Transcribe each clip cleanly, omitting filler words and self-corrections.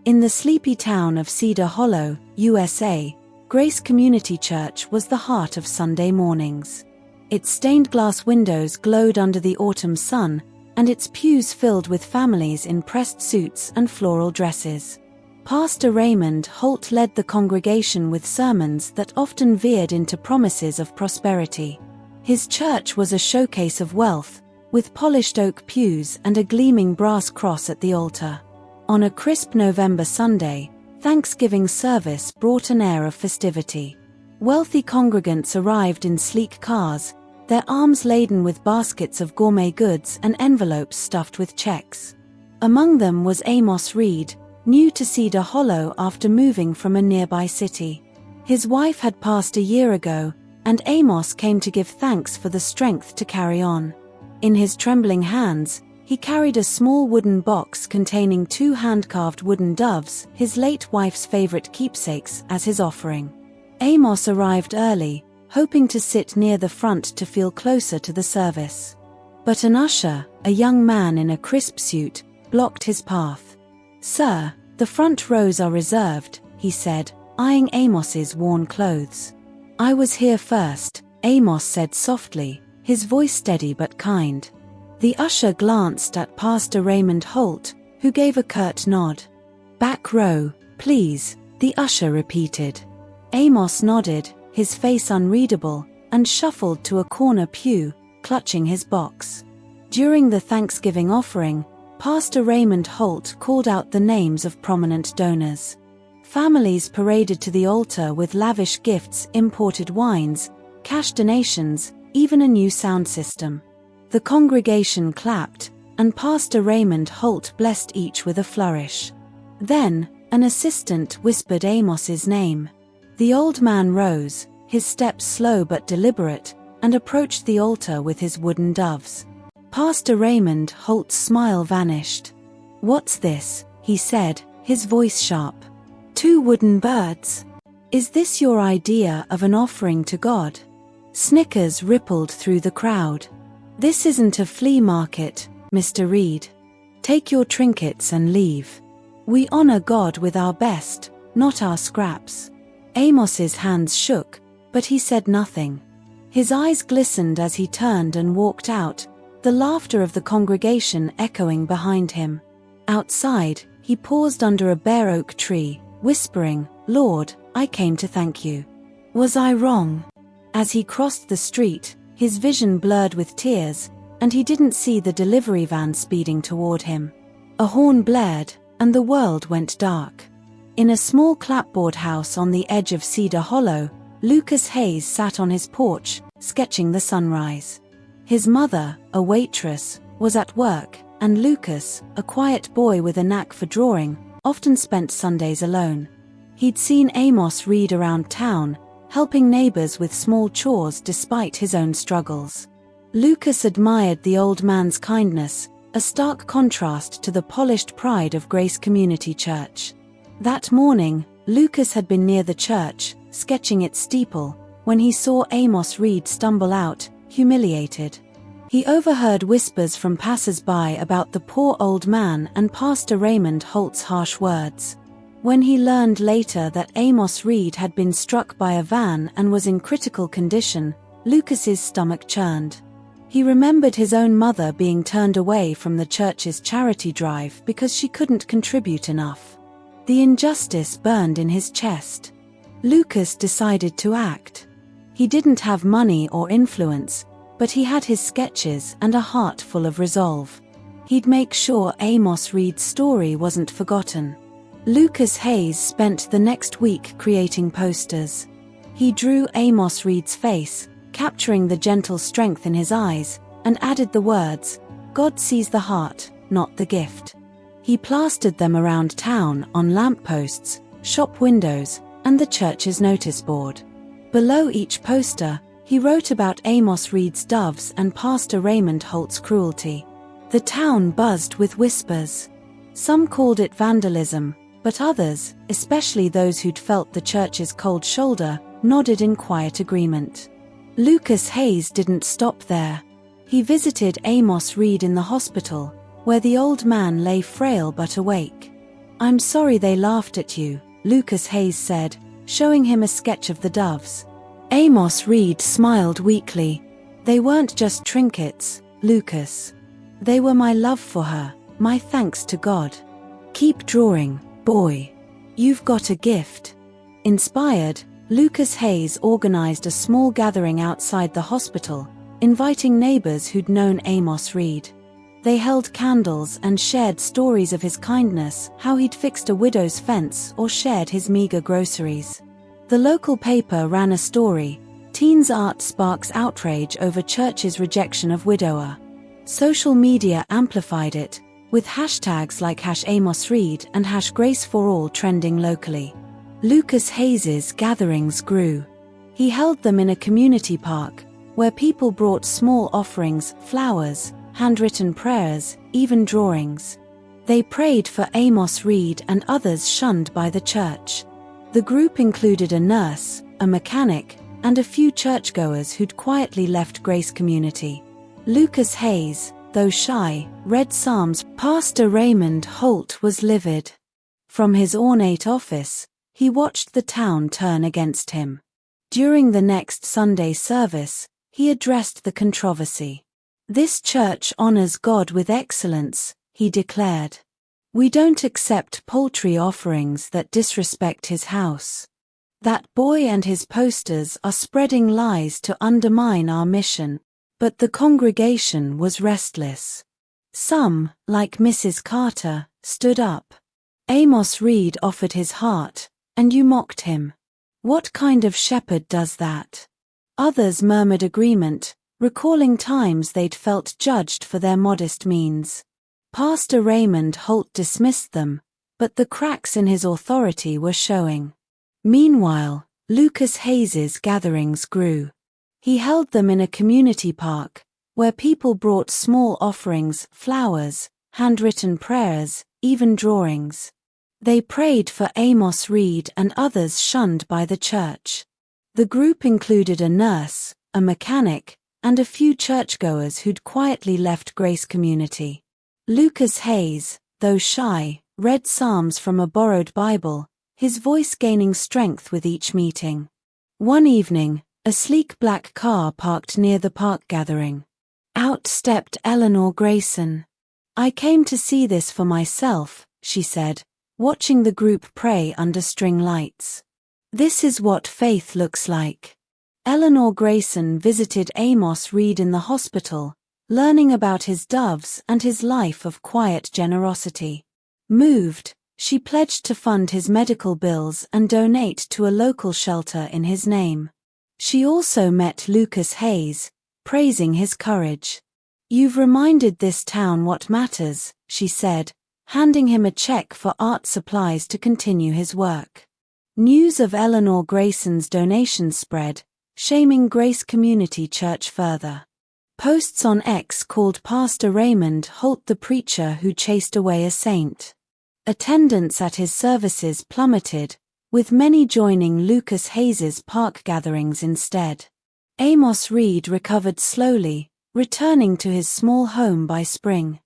In the sleepy town of Cedar Hollow, USA, Grace Community Church was the heart of Sunday mornings. Its stained glass windows glowed under the autumn sun, and its pews filled with families in pressed suits and floral dresses. Pastor Raymond Holt led the congregation with sermons that often veered into promises of prosperity. His church was a showcase of wealth, with polished oak pews and a gleaming brass cross at the altar. On a crisp November Sunday, Thanksgiving service brought an air of festivity. Wealthy congregants arrived in sleek cars, their arms laden with baskets of gourmet goods and envelopes stuffed with checks. Among them was Amos Reed, new to Cedar Hollow after moving from a nearby city. His wife had passed a year ago, and Amos came to give thanks for the strength to carry on. In his trembling hands, he carried a small wooden box containing 2 hand-carved wooden doves, his late wife's favorite keepsakes, as his offering. Amos arrived early, hoping to sit near the front to feel closer to the service. But an usher, a young man in a crisp suit, blocked his path. "Sir, the front rows are reserved," he said, eyeing Amos's worn clothes. "I was here first," Amos said softly, his voice steady but kind. The usher glanced at Pastor Raymond Holt, who gave a curt nod. "Back row, please," the usher repeated. Amos nodded, his face unreadable, and shuffled to a corner pew, clutching his box. During the Thanksgiving offering, Pastor Raymond Holt called out the names of prominent donors. Families paraded to the altar with lavish gifts, imported wines, cash donations, even a new sound system. The congregation clapped, and Pastor Raymond Holt blessed each with a flourish. Then, an assistant whispered Amos's name. The old man rose, his steps slow but deliberate, and approached the altar with his wooden doves. Pastor Raymond Holt's smile vanished. "What's this?" he said, his voice sharp. "2 wooden birds? Is this your idea of an offering to God?" Snickers rippled through the crowd. "This isn't a flea market, Mr. Reed. Take your trinkets and leave. We honor God with our best, not our scraps." Amos's hands shook, but he said nothing. His eyes glistened as he turned and walked out, the laughter of the congregation echoing behind him. Outside, he paused under a bare oak tree, whispering, "Lord, I came to thank you. Was I wrong?" As he crossed the street, his vision blurred with tears, and he didn't see the delivery van speeding toward him. A horn blared, and the world went dark. In a small clapboard house on the edge of Cedar Hollow, Lucas Hayes sat on his porch, sketching the sunrise. His mother, a waitress, was at work, and Lucas, a quiet boy with a knack for drawing, often spent Sundays alone. He'd seen Amos Reed around town, helping neighbors with small chores despite his own struggles. Lucas admired the old man's kindness, a stark contrast to the polished pride of Grace Community Church. That morning, Lucas had been near the church, sketching its steeple, when he saw Amos Reed stumble out, humiliated. He overheard whispers from passers-by about the poor old man and Pastor Raymond Holt's harsh words. When he learned later that Amos Reed had been struck by a van and was in critical condition, Lucas's stomach churned. He remembered his own mother being turned away from the church's charity drive because she couldn't contribute enough. The injustice burned in his chest. Lucas decided to act. He didn't have money or influence, but he had his sketches and a heart full of resolve. He'd make sure Amos Reed's story wasn't forgotten. Lucas Hayes spent the next week creating posters. He drew Amos Reed's face, capturing the gentle strength in his eyes, and added the words, "God sees the heart, not the gift." He plastered them around town on lampposts, shop windows, and the church's notice board. Below each poster, he wrote about Amos Reed's doves and Pastor Raymond Holt's cruelty. The town buzzed with whispers. Some called it vandalism, but others, especially those who'd felt the church's cold shoulder, nodded in quiet agreement. Lucas Hayes didn't stop there. He visited Amos Reed in the hospital, where the old man lay frail but awake. "I'm sorry they laughed at you," Lucas Hayes said, showing him a sketch of the doves. Amos Reed smiled weakly. "They weren't just trinkets, Lucas. They were my love for her, my thanks to God. Keep drawing, boy. You've got a gift." Inspired, Lucas Hayes organized a small gathering outside the hospital, inviting neighbors who'd known Amos Reed. They held candles and shared stories of his kindness, how he'd fixed a widow's fence or shared his meager groceries. The local paper ran a story, "Teens' Art Sparks Outrage Over Church's Rejection of Widower." Social media amplified it, with hashtags like #AmosReed and #GraceForAll trending locally. Lucas Hayes's gatherings grew. He held them in a community park, where people brought small offerings, flowers, handwritten prayers, even drawings. They prayed for Amos Reed and others shunned by the church. The group included a nurse, a mechanic, and a few churchgoers who'd quietly left Grace Community. Lucas Hayes, though shy, read Psalms. Pastor Raymond Holt was livid. From his ornate office, he watched the town turn against him. During the next Sunday service, he addressed the controversy. "This church honors God with excellence," he declared. "We don't accept paltry offerings that disrespect His house. That boy and his posters are spreading lies to undermine our mission." But the congregation was restless. Some, like Mrs. Carter, stood up. "Amos Reed offered his heart, and you mocked him. What kind of shepherd does that?" Others murmured agreement, recalling times they'd felt judged for their modest means. Pastor Raymond Holt dismissed them, but the cracks in his authority were showing. Meanwhile, Lucas Hayes's gatherings grew. He held them in a community park, where people brought small offerings, flowers, handwritten prayers, even drawings. They prayed for Amos Reed and others shunned by the church. The group included a nurse, a mechanic, and a few churchgoers who'd quietly left Grace Community. Lucas Hayes, though shy, read Psalms from a borrowed Bible, his voice gaining strength with each meeting. One evening, a sleek black car parked near the park gathering. Out stepped Eleanor Grayson. "I came to see this for myself," she said, watching the group pray under string lights. "This is what faith looks like." Eleanor Grayson visited Amos Reed in the hospital, learning about his doves and his life of quiet generosity. Moved, she pledged to fund his medical bills and donate to a local shelter in his name. She also met Lucas Hayes, praising his courage. "You've reminded this town what matters," she said, handing him a check for art supplies to continue his work. News of Eleanor Grayson's donation spread, shaming Grace Community Church further. Posts on X called Pastor Raymond Holt the preacher who chased away a saint. Attendance at his services plummeted, with many joining Lucas Hayes's park gatherings instead. Amos Reed recovered slowly, returning to his small home by spring.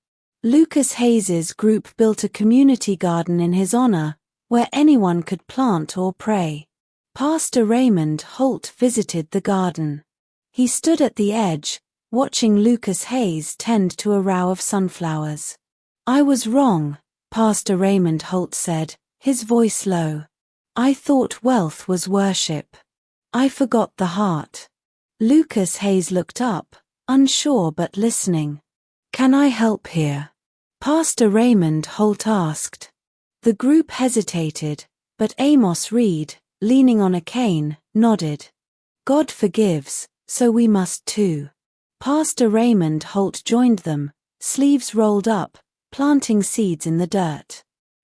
Lucas Hayes's group built a community garden in his honor, where anyone could plant or pray. Pastor Raymond Holt visited the garden. He stood at the edge, watching Lucas Hayes tend to a row of sunflowers. "I was wrong," Pastor Raymond Holt said, his voice low. "I thought wealth was worship. I forgot the heart." Lucas Hayes looked up, unsure but listening. "Can I help here?" Pastor Raymond Holt asked. The group hesitated, but Amos Reed, leaning on a cane, nodded. "God forgives, so we must too." Pastor Raymond Holt joined them, sleeves rolled up, planting seeds in the dirt.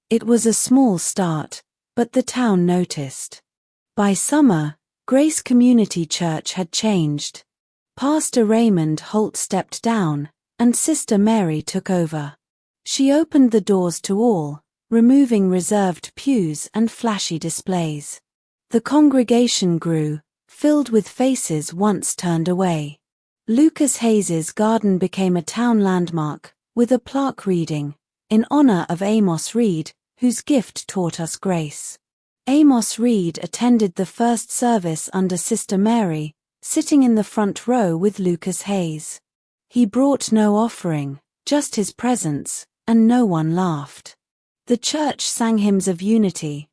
It was a small start, but the town noticed. By summer, Grace Community Church had changed. Pastor Raymond Holt stepped down, and Sister Mary took over. She opened the doors to all, removing reserved pews and flashy displays. The congregation grew, filled with faces once turned away. Lucas Hayes's garden became a town landmark, with a plaque reading, "In honor of Amos Reed, whose gift taught us grace. Amos Reed attended the first service under Sister Mary, sitting in the front row with Lucas Hayes. He brought no offering, just his presence, and no one laughed. The church sang hymns of unity,